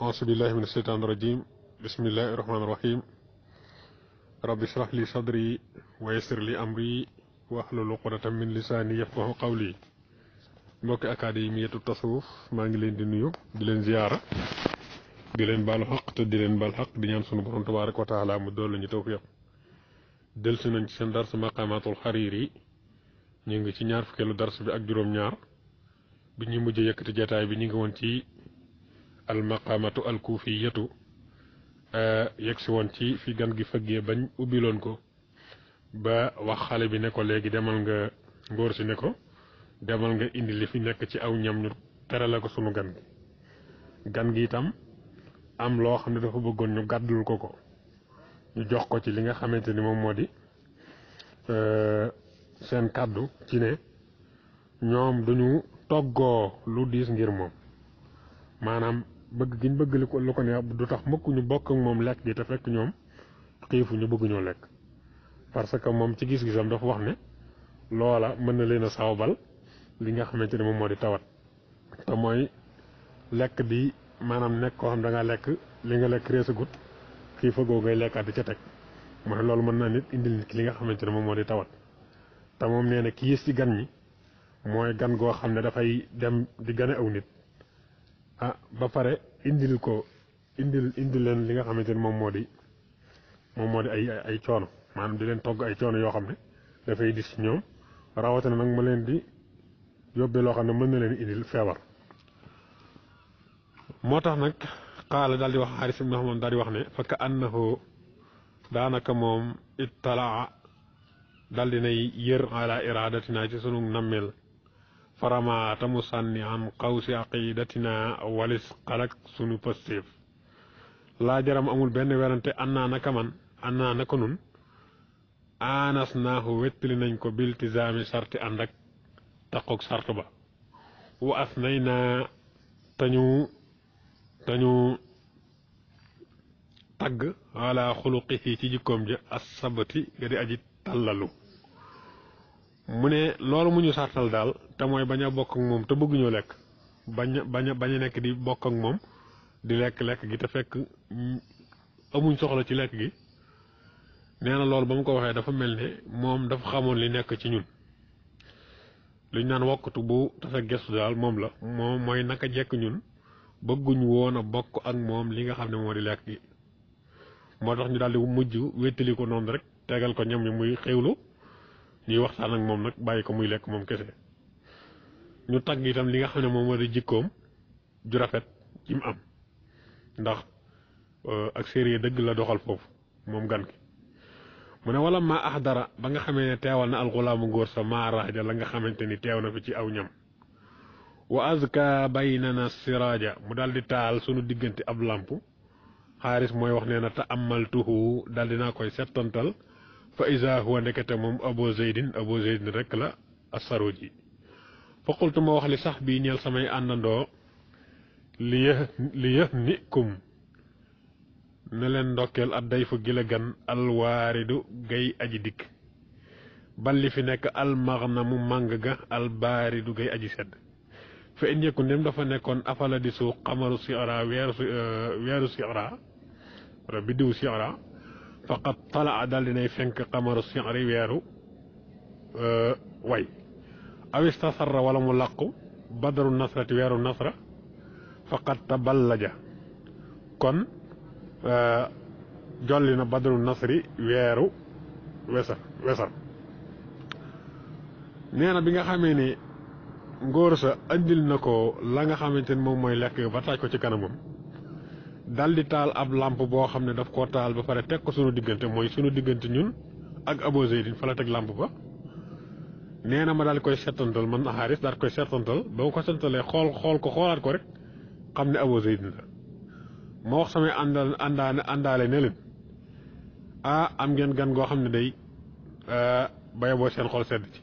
أعوذ بالله من الشيطان الرجيم بسم الله الرحمن الرحيم رب اشرح لي صدري ويسر لي أمري واحلل عقدة من لساني يفقهوا قولي mbokki académiyatu tasawuf maa ngi leen di nuyu di leen ziyaara di leen baalu xaq te di leen baal xaq di ñaan sunu borom tabaaraka wa taala mu dool ñu tawfiq delsi nañ ci seen dars maqamatul xariiri ñu ngi ci ñaar fukkeelu dars bi ak juróom-ñaar bi ñu mujj yëkkati jataay bi ñu ngi woon ci al maqamatu al kuufiyatu yegg si woon ci fi gan gi fëggee bañ ubbiloon ko ba wax xale bi ne ko léegi demal nga ngóor si ne ko demal nga indi li fi nekk ci aw ñam ñu terale ko sunu gan gi itam am loo xam ne dafa bëggoon ñu gàddul ko ñu jox ko ci li nga xamante ni moom moo di seen kàddu ci ne ñoom duñu toggoo lu diis ngir moom maanaam bëgg giñ bëgg lu ko neex du tax mukk ñu bokk ak moom lekk gi te fekk ñoom xiifu ñu bëgg ñoo lekk parce que moom ci gis-gisam dafa wax ne loola mën na leen a sawbal li nga xamante ne moom moo di tawat te mooy lekk di maanaam nekk koo xam da nga lekk li nga lekk reesagut xiifa googu ngay lekkaat di ca teg mooy loolu mën na nit indil nit ki li nga xamante ne moom moo di tawat te moom nee na ki yées ci gan ñi mooy gan goo xam ne dafay dem di gane aw nit ba pare indil leen li nga xamante ne moom moo di ay coono maanaam di leen togg ay coono yoo xam ne dafay dis ci ñoom rawatina nag ma leen di yóbbee loo xam ne mën na leen indil feebar moo tax nag xaala daal di wax Xaaris ibn Hammaam daal di wax ne fa ka annahu daanaka moom ittalaa daal di nay yër ala iradatina ci sunu nammeel farama tamu sànni am xawsi aqidatina walis xalak sunu pëstéef laa jaram amul benn werante annaa naka nun anas naahu wettali nañ ko biltizaami sarti ànd ak taqoog sart ba wa as nay naa tañu tagg ala xuluqihi ci jikkoom ja as sabati nga di aji tàllalu mu ne loolu mu ñu sartal daal te mooy bañ a bokk ak moom te bëgguñoo lekk bañ a nekk di bokk ak moom di lekk gi te fekk amuñ soxla ci lekk gi nee na loolu ba mu ko waxee dafa mel ne moom dafa xamoon li nekk ci ñun lu ñu naan wokkatu bu te fekk gestu daal moom la moom mooy naka jekk ñun bëgguñ woon a bokk ak moom li nga xam ne moo di lekk gi moo tax ñu daal di mujj wéttali ko noonu rek tegal ko ñam yi muy xewlu ñuy waxtaan ak moom nag bàyyi ko muy lekk moom kese ñu tagg itam li nga xam ne moom moo di jikkoom ju rafet ci mu am ndax ak séeréer dëgg la doxal foofu moom gan gi mu ne wala ma ahdara ba nga xamee ne teewal na alxulaamu ngóor sa maaraaja la nga xamante ni teew na fi ci aw ñam wa azka baynana siraaja mu daal di taal sunu diggante ab làmp xaaris mooy wax nee na te amaltuhu daal dinaa koy settantal fa isa huwa ndekete moom abu zeydin rek la assaruji fa qultu ma wax li sax bii ñeel samay àndandoo li yëh ni kum ne leen ndokkeel at day fu gila gan alwaaridu gay aji dikk bal li fi nekk almaxnamu màng ga albaaridu gay aji sedd fa in yëkku ndem dafa nekkoon afala di suux xamaru siara weeru siara wala biddiwu siara faqat talaa daal dinay fenk xamaru siari weeru way awistasarra wala mu làqu badaru nasrati weeru nasra faqat taballaja kon jolli na badru nasri weeru wesar nee na bi nga xamee ne ngóor sa andil na ko la nga xamante ne moom mooy lekk ba taaj ko ci kanamam dal di taal ab làmp boo xam ne daf koo taal ba pare teg ko sunu diggante mooy sunu diggante ñun ak Abu Zeydin fa la teg làmp ba nee na ma daal koy settantal man Xaaris daal koy settantal ba ma ko settantalee xool ko xoolaat ko rek xam ne Abu Zeydin la ma wax samay àndaale ne leen am ngeen gan goo xam ne day baye boo seen xol sedd ci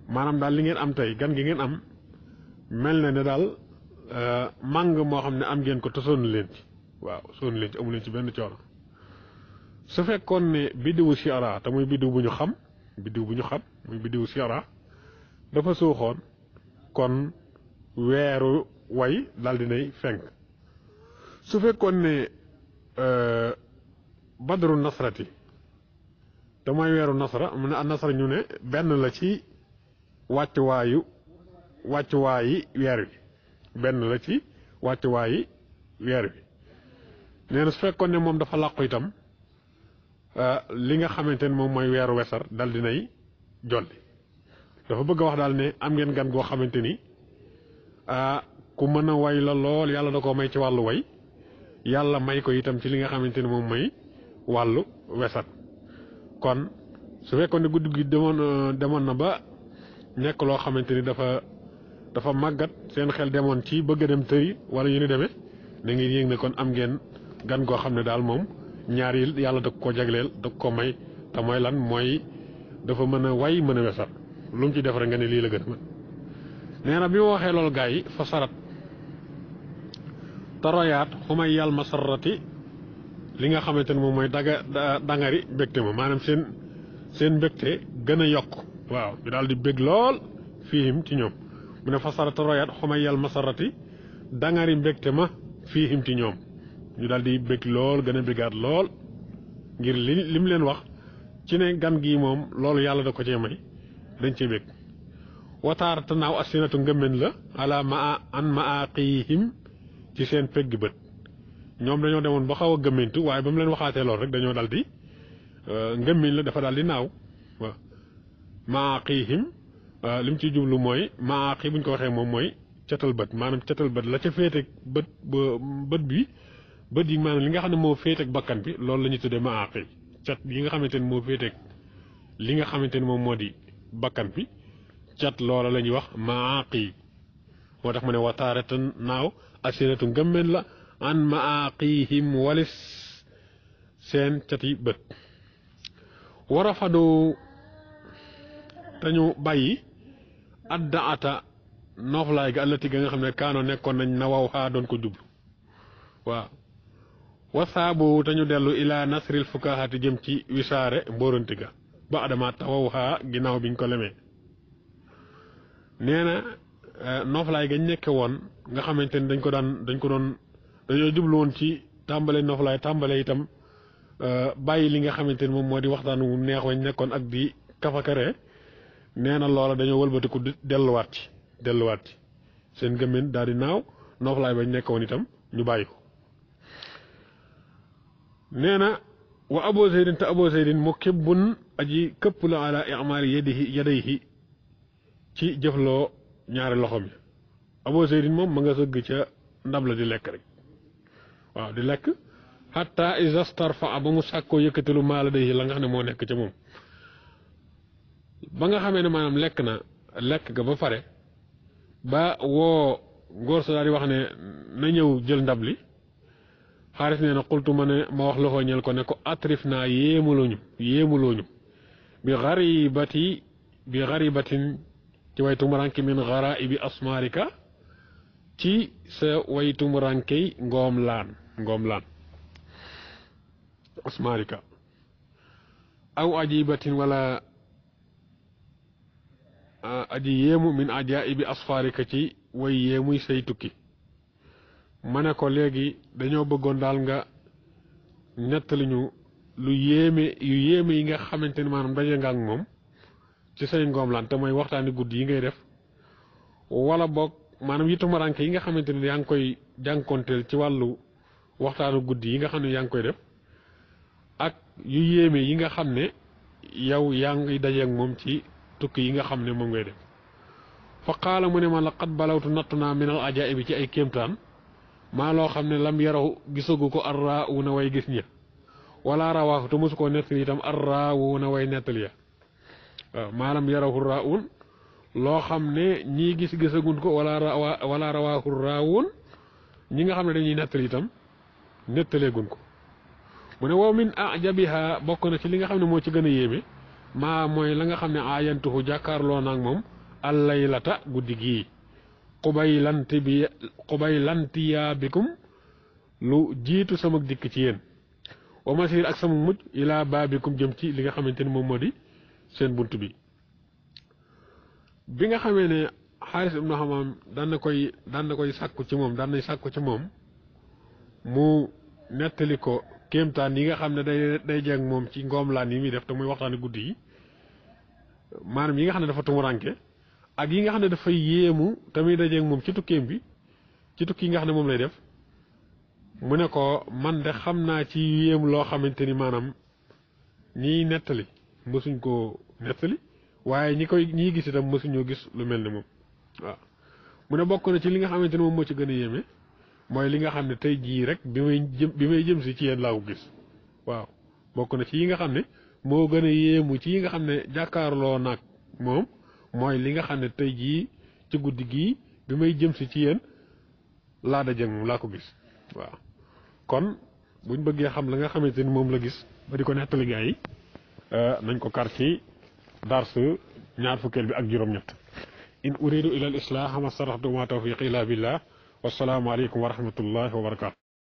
maanaam daal li ngeen am tey gan gi ngeen am mel na ne daal màng moo xam ne am ngeen ko te sonn leen ci waaw sonn leen ci amu leen ci benn coono su fekkoon ne biddiwu siara te muy biddiw bu ñu xam muy biddiwu siara dafa suuxoon kon weeru way daal dinay fenk su fekkoon ne badru nasrati te mooy weeru nasra mu ne a nasra ñu ne benn la ci wàccuwaayi weer wi benn la ci wàccuwaayi weer wi nee na su fekkoon ne moom dafa làqu itam li nga xamante ne moom mooy weeru wesar dal dinay jolli dafa bëgg a wax daal ne am ngeen gan goo xamante ni ku mën a way la lool yàlla da koo may ci wàllu way yàlla may ko itam ci li nga xamante ni moom mooy wàllu wesar kon su fekkoon ne guddi gi demoon na ba nekk loo xamante ni dafa màggat seen xel demoon ci bëgg a dem tëri wala yu ni demee da ngeen yëg ne kon am ngeen gan goo xam ne daal moom ñaar yi yàlla da ko jagleel da ko may te mooy lan mooy dafa mën a way mën a wesar lu mu ci def rek nga ne lii la gën a mën nee na bi ma waxee loolu gaa yi fa sarat taroyaat xumay yàll ma sarrati li nga xamante ne moom mooy dangari mbégte ma maanaam seen mbégte gën a yokk waaw ñu daal di bég lool fiihim ci ñoom mu ne fa sarat taroyaat xumay yàll ma sarrati dangari mbégte ma fiihim ci ñoom ñu daal di bég lool gën a bégaat lool ngir li mu leen wax ci ne gan gii moom loolu yàlla da ko cee may dañ cee bég wataar tanaaw asinatu ngëmmen la ala maaqihim ci seen pegg bët ñoom dañoo demoon ba xaw a gëmmentu waaye ba mu leen waxaatee lool rek dañoo dal di ngëmmin la dafa daal di naaw waaw maaqihim li mu ciy jublu mooy maaqi bu ñu ko waxee moom mooy catal bët maanaam catal bët la ca féete bët yi maanaam li nga xam ne moo féeteeg bakkan bi loolu la ñuy tuddee maaqi cat yi nga xamante ne moo féeteeg li nga xamante ne moom moo di bakkan bi cat loola la ñuy wax maaqi moo tax mu ne wataaratan naaw asinatu ngëmmeen la an maaqihim walis seen cati bët war a fadu te ñu bàyyi adda ata nooflaay ga ëllëti ga nga xam ne kaanoo nekkoon nañ na waw xaa doon ko jublu waaw wasaabu te ñu dellu ilaa nasril fukahaati jëm ci wisaare mbóoranti ga ba adama tawaw xaa ginnaaw biñ ko lemee nee na nooflaay gañ nekke woon nga xamante ni dañoo jublu woon ci tàmbale nooflaay tàmbale itam bàyyi li nga xamante ni moom moo di waxtaan wu neex wañ nekkoon ak di kafakare nee na loola dañoo wëlbatiku delluwaat ci seen gëmmen daal di naaw nooflaay bañ nekk woon itam ñu bàyyi ko nee na wa abo zeydin te abo zeydin mu kébbun aji këpp la ala imaali yadayhi ci jëfloo ñaari loxo mi abo zeydin moom ma nga sëgg ca ndab la di lekk rek waaw di lekk hatta iza starfa ba mu sàkkoo yëkkatilu maala day la nga xam ne moo nekk ca moom ba nga xamee ne maanaam lekk ga ba pare ba woo ngóor sa daal di wax ne na ñëw jël ndab li xaaris nee na xultu ma wax loxo ñel ko ne ko atrif naa yéemulooñu bi xaribatin ci way tumuranke min garaibi asmarika ci sa way tumurankey ngoom laan asmarika aw ajibatin wala aji yéemu min ajaibi asfarika ci way yéemuy say tukki ma ne ko léegi dañoo bëggoon daal nga nettali ñu yu yéeme yi nga xamante ni maanaam daje nga ak moom ci say ngoomlaan te mooy waxtaani guddi yi ngay def wala boog maanaam yi tumaranke yi nga xamante ni yaa ngi koy jànkonteel ci wàllu waxtaanu guddi yi nga xam ne yaa ngi koy def ak yu yéeme yi nga xam ne yow yaa ngi dajeeg moom ci tukki yi nga xam ne moom ngay def fa qaala mu ne ma laqad balawtu nattu naa minal ajaa'ibi ci ay kéemtaan maa loo xam ne lam yaraw gisagu ko arraawuna way gis ña wala rawaahu te mosu koo nettali itam arraawuna way nettali ya waaw maa lam yarahu raawun loo xam ne ñii gisaguñ ko wala rawaahu raawun ñi nga xam ne dañuy nettali itam nettaleeguñ ko mu ne wow min ajabiha bokk na ci li nga xam ne moo ci gën a yéeme maa mooy la nga xam ne aayantuhu jàkkaarloo naag moom allaylata guddi gii qubaylantiyaa bikum lu jiitu sama dikk ci yéen wa masir ak sama mujj ilaa baabikum jëm ci li nga xamante ni moom moo di seen bunt bi nga xamee ne Xaaris ibnu Hammaam daan na koy sàkku ci moom mu nettali ko kéemtaan yi nga xam ne day jeeg moom ci ngoomlaan yi muy def te muy waxtaani guddi yi maanaam yi nga xam ne dafa tumuranke ak yi nga xam ne dafay yéemu te muy dajeeg moom ci tukkeem bi ci tukki yi nga xam ne moom lay def mu ne ko man de xam naa ci yéem loo xamante ni maanaam ñiy nettali mësuñ koo nettali waaye ñiy gis itam mësuñoo gis lu mel ne moom waaw mu ne bokk na ci li nga xamante ni moom moo ci gën a yéeme mooy li nga xam ne tey jii rek bi may jëm si ci yéen laa ko gis waaw bokk na ci yi nga xam ne moo gën a yéemu ci yi nga xam ne jàkkaarloo naag moom mooy li nga xam ne tey jii ci guddi gii bi may jëm si ci yéen laa dajeeg moom laa ko gis waaw kon buñ bëggee xam la nga xamante ni moom la gis ba di ko nettali gaa yi nañ ko kar ci darsu ñaar fukkeel bi ak juróom-ñett in uridu ila al islah ma sarahtu ma tawfiqi illa billah wassalaamu aleykum wa rahmatullahi wa barakatu